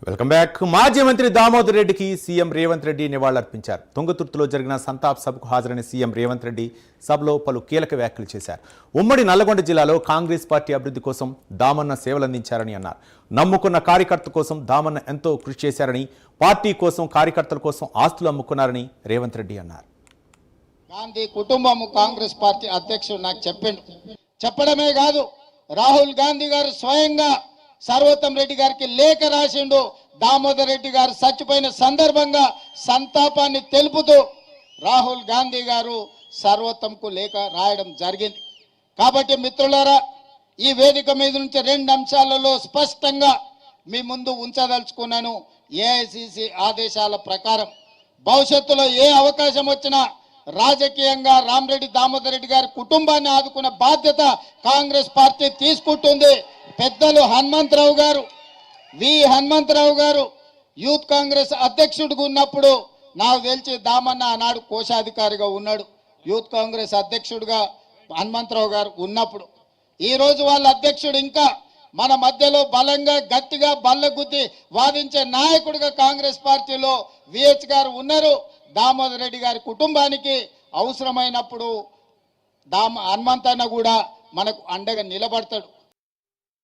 Welcome back. మాజీ మంత్రి దామోదర్ రెడ్డికి సీఎం రేవంత్ రెడ్డి నివాళులర్పించారు. తుంగతుర్తిలో జరిగిన సంతాప్ సభకు హాజరైన సీఎం రేవంత్ రెడ్డి సభలో పలు కీలక వ్యాఖ్యలు చేశారు. ఉమ్మడి నల్లగొండ జిల్లాలో కాంగ్రెస్ పార్టీ అభివృద్ధి కోసం దామన్న సేవలందించారని అన్నారు. నమ్ముకున్న కార్యకర్త కోసం దామన్న ఎంతో కృషి చేశారని, పార్టీ కోసం కార్యకర్తల కోసం ఆస్తులు అమ్ముకున్నారని రేవంత్ రెడ్డి అన్నారు. గాంధీ కుటుంబం కాంగ్రెస్ పార్టీ అధ్యక్షుడు నాకు చెప్పడమే కాదు, రాహుల్ గాంధీ గారు స్వయంగా సర్వోత్తం రెడ్డి గారికి లేఖ రాసిండు. దామోదర్ రెడ్డి గారు చచ్చిపోయిన సందర్భంగా సంతాపాన్ని తెలుపుతూ రాహుల్ గాంధీ గారు సర్వోత్తంకు లేఖ రాయడం జరిగింది. కాబట్టి మిత్రులారా, ఈ వేదిక మీద నుంచి రెండు అంశాలలో స్పష్టంగా మీ ముందు ఉంచదలుచుకున్నాను. ఏఐసిసి ఆదేశాల ప్రకారం భవిష్యత్తులో ఏ అవకాశం వచ్చినా రాజకీయంగా రామరెడ్డి దామోదర్ రెడ్డి గారి కుటుంబాన్ని ఆదుకునే బాధ్యత కాంగ్రెస్ పార్టీ తీసుకుంటుంది. పెద్దలు హనుమంతరావు గారు యూత్ కాంగ్రెస్ అధ్యక్షుడిగా ఉన్నప్పుడు నాకు తెలిసి దామన్న ఆనాడు కోశాధికారిగా ఉన్నాడు. యూత్ కాంగ్రెస్ అధ్యక్షుడిగా హనుమంతరావు గారు ఉన్నప్పుడు ఈరోజు వాళ్ళ అధ్యక్షుడు ఇంకా మన మధ్యలో బలంగా గట్టిగా బల్లగుద్ది వాదించే నాయకుడిగా కాంగ్రెస్ పార్టీలో విహెచ్ గారు ఉన్నారు. దామోదర్ రెడ్డి గారి కుటుంబానికి అవసరమైనప్పుడు హనుమంతన్న కూడా మనకు అండగా నిలబడతాడు.